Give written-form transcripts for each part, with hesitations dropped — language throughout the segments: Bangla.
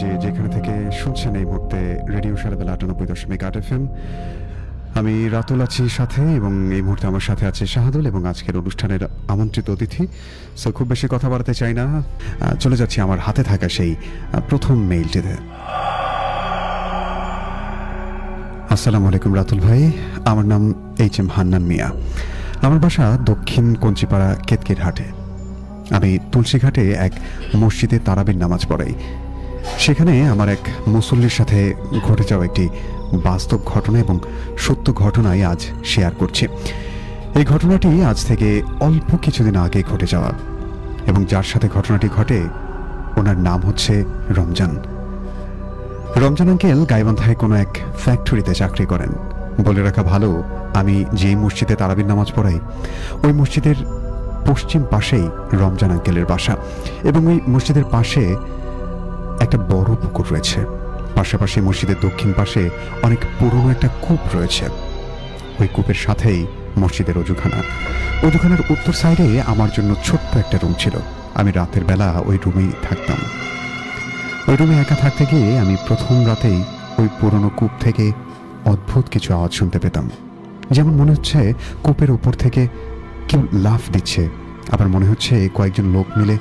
যে যেখানে থেকে শুনছেন এই মুহূর্তে রেডিও সারাবেলা ৯৮.৮ FM। আমি রাতুল আছি সাথে, এবং এই মুহূর্তে আমার সাথে আছে শাহাদুল এবং আজকের অনুষ্ঠানের আমন্ত্রিত অতিথি। সো খুব বেশি কথা বাড়াতে চাই না, চলে যাচ্ছি আমার হাতে থাকা সেই প্রথম মেইলটিতে। আসসালামু আলাইকুম রাতুল ভাই, আমার নাম HM হান্নান মিয়া। আমার বাসা দক্ষিণ কঞ্চিপাড়া কেতকির হাটে। আমি তুলসীঘাটে এক মসজিদে তারাবির নামাজ পড়াই। সেখানে আমার এক মুসল্লির সাথে ঘটে যাওয়া একটি বাস্তব ঘটনা এবং সত্য ঘটনাই আজ শেয়ার করছি। এই ঘটনাটি আজ থেকে অল্প কিছুদিন আগে ঘটে যাওয়া, এবং যার সাথে ঘটনাটি ঘটে ওনার নাম হচ্ছে রমজান। রমজান আঙ্কেল গাইবান্ধায় কোনো এক ফ্যাক্টরিতে চাকরি করেন। বলে রাখা ভালো, আমি যেই মসজিদে তারাবির নামাজ পড়াই ওই মসজিদের পশ্চিম পাশেই রমজান আঙ্কেলের বাসা, এবং ওই মসজিদের পাশে একটা বড় পুকুর রয়েছে। পাশাপাশি মসজিদের দক্ষিণ পাশে অনেক পুরনো একটা কূপ রয়েছে। ওই কূপের সাথেই মসজিদের অজুখানার উত্তর সাইডে আমার জন্য ছোট্ট একটা রুম ছিল। আমি রাতের বেলা ওই রুমেই থাকতাম। ওই রুমে একা থাকতে গিয়ে আমি প্রথম রাতেই ওই পুরনো কূপ থেকে অদ্ভুত কিছু আওয়াজ শুনতে পেতাম। যেমন মনে হচ্ছে কূপের উপর থেকে কেউ লাফ দিচ্ছে, আবার মনে হচ্ছে কয়েকজন লোক মিলে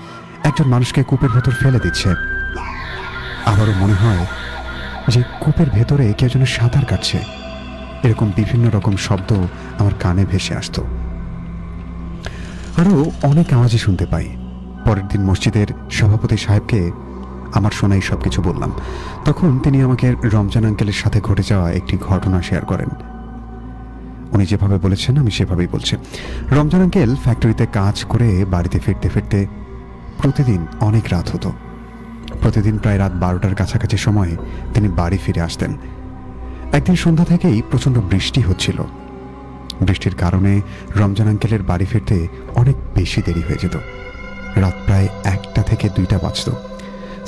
একজন মানুষকে কূপের ভেতর ফেলে দিচ্ছে। আবারও মনে হয় যে কূপের ভেতরে কেউ যেন সাঁতার কাটছে। এরকম বিভিন্ন রকম শব্দ আমার কানে ভেসে আসতো। আরও অনেক আওয়াজই শুনতে পাই। পরের দিন মসজিদের সভাপতি সাহেবকে আমার শোনাই সব কিছু বললাম। তখন তিনি আমাকে রমজান আঙ্কেলের সাথে ঘটে যাওয়া একটি ঘটনা শেয়ার করেন। উনি যেভাবে বলেছেন আমি সেভাবেই বলছি। রমজান আঙ্কেল ফ্যাক্টরিতে কাজ করে বাড়িতে ফিরতে ফিরতে প্রতিদিন অনেক রাত হতো। প্রতিদিন প্রায় রাত 12টার কাছাকাছি সময়ে তিনি বাড়ি ফিরে আসতেন। একদিন সন্ধ্যা থেকেই প্রচণ্ড বৃষ্টি হচ্ছিল। বৃষ্টির কারণে রমজান আঙ্কেলের বাড়ি ফিরতে অনেক বেশি দেরি হয়ে যেত। রাত প্রায় 1টা থেকে 2টা বাজত।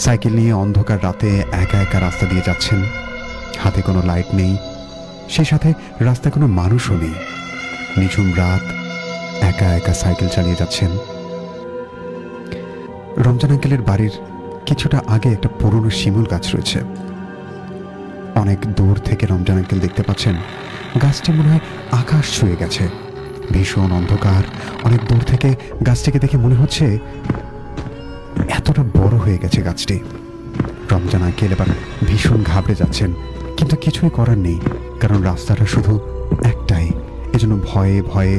সাইকেল নিয়ে অন্ধকার রাতে একা একা রাস্তা দিয়ে যাচ্ছেন। হাতে কোনো লাইট নেই, সেই সাথে রাস্তায় কোনো মানুষও নেই। নিঝুম রাত, একা একা সাইকেল চালিয়ে যাচ্ছেন। রমজান আঙ্কেলের বাড়ির কিছুটা আগে একটা পুরনো শিমুল গাছ রয়েছে। অনেক দূর থেকে রমজান আঙ্কেল দেখতে পাচ্ছেন গাছটি মনে হয় আকাশ ছুঁয়ে গেছে। ভীষণ অন্ধকার। অনেক দূর থেকে গাছটিকে দেখে মনে হচ্ছে এতটা বড় হয়ে গেছে গাছটি। রমজান আঙ্কেল এবার ভীষণ ঘাবড়ে যাচ্ছেন, কিন্তু কিছুই করার নেই, কারণ রাস্তাটা শুধু একটাই। এজন্য ভয়ে ভয়ে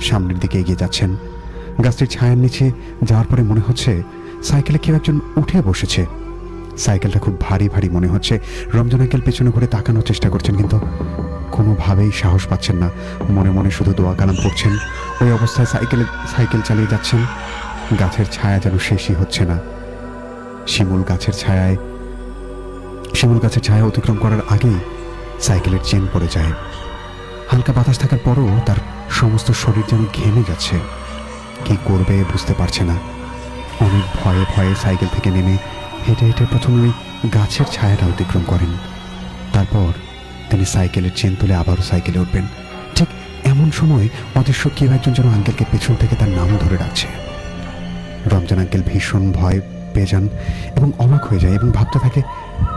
সামনের দিকে এগিয়ে যাচ্ছেন। গাছটির ছায়ার নিচে যাওয়ার পরে মনে হচ্ছে সাইকেলে কেউ একজন উঠে বসেছে। সাইকেলটা খুব ভারী ভারী মনে হচ্ছে। রমজান আঙ্কেল পেছনে ঘুরে তাকানোর চেষ্টা করছেন, কিন্তু কোনোভাবেই সাহস পাচ্ছেন না। মনে মনে শুধু দোয়া কালাম পড়ছেন। ওই অবস্থায় সাইকেল চালিয়ে যাচ্ছেন। গাছের ছায়া যেন শেষই হচ্ছে না। শিমুল গাছের ছায়া অতিক্রম করার আগেই সাইকেলের চেন পড়ে যায়। হালকা বাতাস থাকার পরও তার সমস্ত শরীর যেন ঘেমে যাচ্ছে। কি করবে বুঝতে পারছে না। অনেক ভয়ে ভয়ে সাইকেল থেকে নেমে হেঁটে হেঁটে প্রথমে ওই গাছের ছায়াটা অতিক্রম করেন। তারপর তিনি সাইকেলের চেন তুলে আবারও সাইকেলে উঠবেন। ঠিক এমন সময় অদৃশ্য কেউ একজন যেন আঙ্কেলকে পেছন থেকে তার নাম ধরে ডাকছে। রমজান আঙ্কেল ভীষণ ভয় পেয়ে যান এবং অবাক হয়ে যায়, এবং ভাবতে থাকে,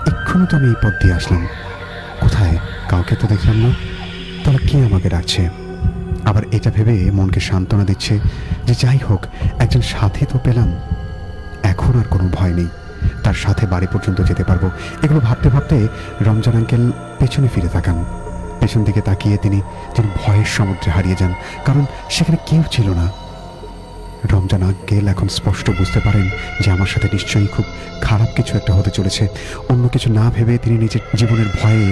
এক্ষুনি তো আমি এই পথ দিয়ে আসলাম, কোথায় কাউকে তো দেখলাম না, তাহলে কে আমাকে ডাকছে? আবার এটা ভেবে মনকে সান্ত্বনা দিচ্ছে যে যাই হোক, একজন সাথী তো পেলাম, এখন আর কোনো ভয় নেই, তার সাথে বাড়ি পর্যন্ত যেতে পারবো। এগুলো ভাবতে ভাবতে রমজান আঙ্কেল পেছনে ফিরে তাকান। পেছন দিকে তাকিয়ে তিনি যেন ভয়ের সমুদ্রে হারিয়ে যান, কারণ সেখানে কেউ ছিল না। রমজান আঙ্কেল এখন স্পষ্ট বুঝতে পারেন যে আমার সাথে নিশ্চয়ই খুব খারাপ কিছু একটা হতে চলেছে। অন্য কিছু না ভেবে তিনি নিজের জীবনের ভয়ে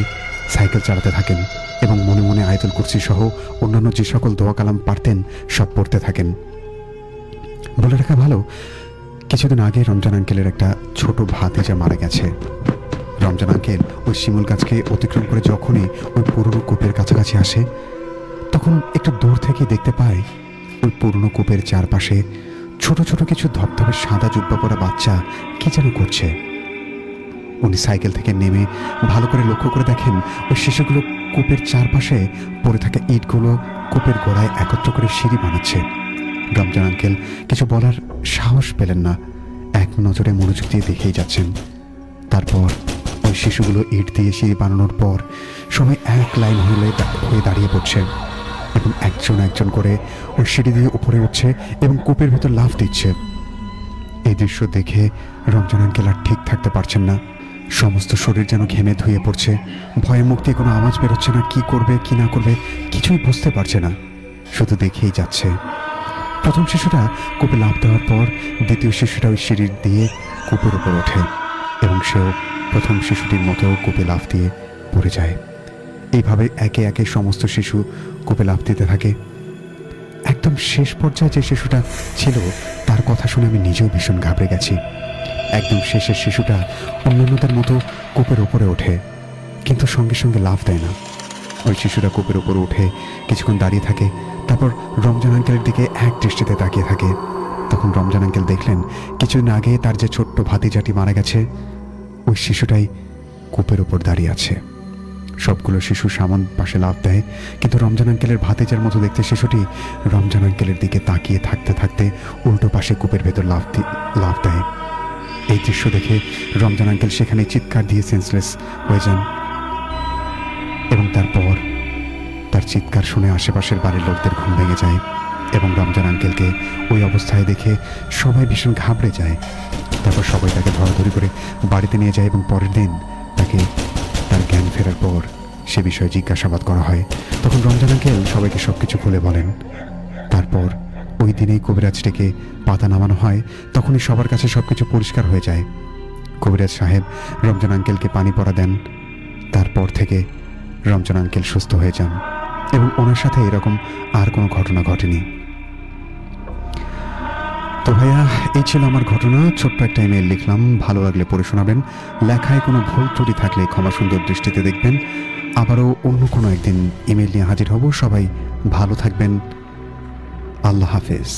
সাইকেল চালাতে থাকেন এবং মনে মনে আয়াতুল কুরসি সহ অন্যান্য যে সকল দোয়া কালাম পারতেন সব পড়তে থাকেন। বলে রাখা ভালো, কিছুদিন আগে রমজান আঙ্কেলের একটা ছোট ভাতিজা মারা গেছে। রমজান আঙ্কেল ওই শিমুল গাছকে অতিক্রম করে যখনই ওই পুরনো কূপের কাছাকাছি আসে, তখন একটু দূর থেকেই দেখতে পায় ওই পুরনো কূপের চারপাশে ছোট ছোট কিছু ধপধপে সাদা জুব্বা পরা বাচ্চা কি যেন করছে। উনি সাইকেল থেকে নেমে ভালো করে লক্ষ্য করে দেখেন ওই শিশুগুলো কূপের চারপাশে পড়ে থাকা ইটগুলো কূপের গোড়ায় একত্র করে সিঁড়ি বানাচ্ছে। রমজান আঙ্কেল কিছু বলার সাহস পেলেন না, এক নজরে মনোযোগ দিয়ে দেখেই যাচ্ছেন। তারপর ওই শিশুগুলো ইট দিয়ে সিঁড়ি বানানোর পর সবাই এক লাইন হয়ে দাঁড়িয়ে পড়ছে এবং একজন একজন করে ওই সিঁড়ি দিয়ে উপরে উঠছে এবং কূপের ভেতর লাফ দিচ্ছে। এই দৃশ্য দেখে রমজান আঙ্কেল আর ঠিক থাকতে পারছেন না। সমস্ত শরীর যেন ঘেমে ধুয়ে পড়ছে, ভয়ে মুখ দিয়ে কোনো আওয়াজ বেরোচ্ছে না। কি করবে কি না করবে কিছুই বুঝতে পারছে না, শুধু দেখেই যাচ্ছে। প্রথম শিশুটা কূপে লাফ দেওয়ার পর দ্বিতীয় শিশুটা ওই সিঁড়ি দিয়ে কূপের উপর ওঠে এবং সেও প্রথম শিশুটির মতো কূপে লাফ দিয়ে পড়ে যায়। এইভাবে একে একে সমস্ত শিশু কূপে লাফ দিতে থাকে। একদম শেষ পর্যায়ে যে শিশুটা ছিল তার কথা শুনে আমি নিজেও ভীষণ ঘাবড়ে গেছি। একদম শেষের শিশুটা অন্যান্যদের মতো কূপের উপরে ওঠে, কিন্তু সঙ্গে সঙ্গে লাফ দেয় না। ওই শিশুরা কূপের উপরে উঠে কিছুক্ষণ দাঁড়িয়ে থাকে, তারপর রমজান আঙ্কেলের দিকে এক দৃষ্টিতে তাকিয়ে থাকে। তখন রমজান আঙ্কেল দেখলেন কিছুদিন আগে তার যে ছোট্ট ভাতিজাটি মারা গেছে, ওই শিশুটাই কূপের উপর দাঁড়িয়ে আছে। সবগুলো শিশু সামন পাশে লাফ দেয়, কিন্তু রমজান আঙ্কেলের ভাতিজার মতো দেখতে শিশুটি রমজান আঙ্কেলের দিকে তাকিয়ে থাকতে থাকতে উল্টো পাশে কূপের ভেতর লাফ দেয়। এই দৃশ্য দেখে রমজান আঙ্কেল সেখানে চিৎকার দিয়ে সেন্সলেস হয়ে যান এবং তারপর তার চিৎকার শুনে আশেপাশের বাড়ির লোকদের ঘুম ভেঙে যায় এবং রমজান আঙ্কেলকে ওই অবস্থায় দেখে সবাই ভীষণ ঘাবড়ে যায়। তারপর সবাই তাকে ধরাধরি করে বাড়িতে নিয়ে যায় এবং পরের দিন তাকে তার জ্ঞান ফেরার পর সে বিষয়ে জিজ্ঞাসাবাদ করা হয়। তখন রমজান আঙ্কেল সবাইকে সবকিছু খুলে বলেন। তারপর ওই দিনেই কবিরাজ ডেকে পাতা নামানো হয়। তখনই সবার কাছে সবকিছু পরিষ্কার হয়ে যায়। কবিরাজ সাহেব রমজান আঙ্কেলকে পানি পড়া দেন। তারপর থেকে রমজান আঙ্কেল সুস্থ হয়ে যান এবং ওনার সাথে এরকম আর কোনো ঘটনা ঘটেনি। তো ভাইয়া, এই ছিল আমার ঘটনা। ছোট্ট একটা ইমেল লিখলাম, ভালো লাগলে পড়ে শোনাবেন। লেখায় কোনো ভুল ত্রুটি থাকলে ক্ষমা সুন্দর দৃষ্টিতে দেখবেন। আবারও অন্য কোনো একদিন ইমেল নিয়ে হাজির হব। সবাই ভালো থাকবেন। আল্লাহ হাফেজ।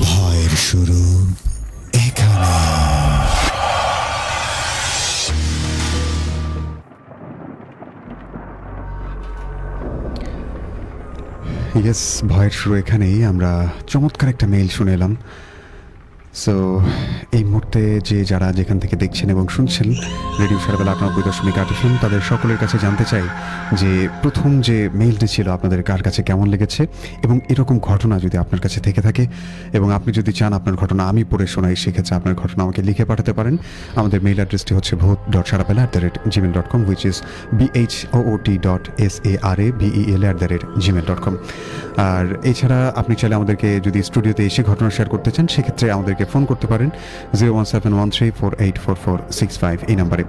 ভয়ের শুরু এখানে। ইয়েস, ভয়ের শুরু এখানেই। আমরা চমৎকার একটা মেইল শুনে এলাম। সো এই মুহূর্তে যারা যেখান থেকে দেখছেন এবং শুনছেন রেডিও সারাবেলা 98.8 FM, তাদের সকলের কাছে জানতে চাই যে প্রথম যে মেইলটি ছিল আপনাদের কার কাছে কেমন লেগেছে এবং এরকম ঘটনা যদি আপনার কাছে থেকে থাকে এবং আপনি যদি চান আপনার ঘটনা আমি পড়ে শোনাই, সেক্ষেত্রে আপনার ঘটনা আমাকে লিখে পাঠাতে পারেন। আমাদের মেইল অ্যাড্রেসটি হচ্ছে bhoot.sarabela@gmail.com, which is bhoot.sarabela@gmail.com। আর এছাড়া আপনি চাইলে আমাদেরকে যদি স্টুডিওতে এসে ঘটনা শেয়ার করতে চান, সেক্ষেত্রে আমাদেরকে ফোন করতে পারেন 01713484465 এই নাম্বারে।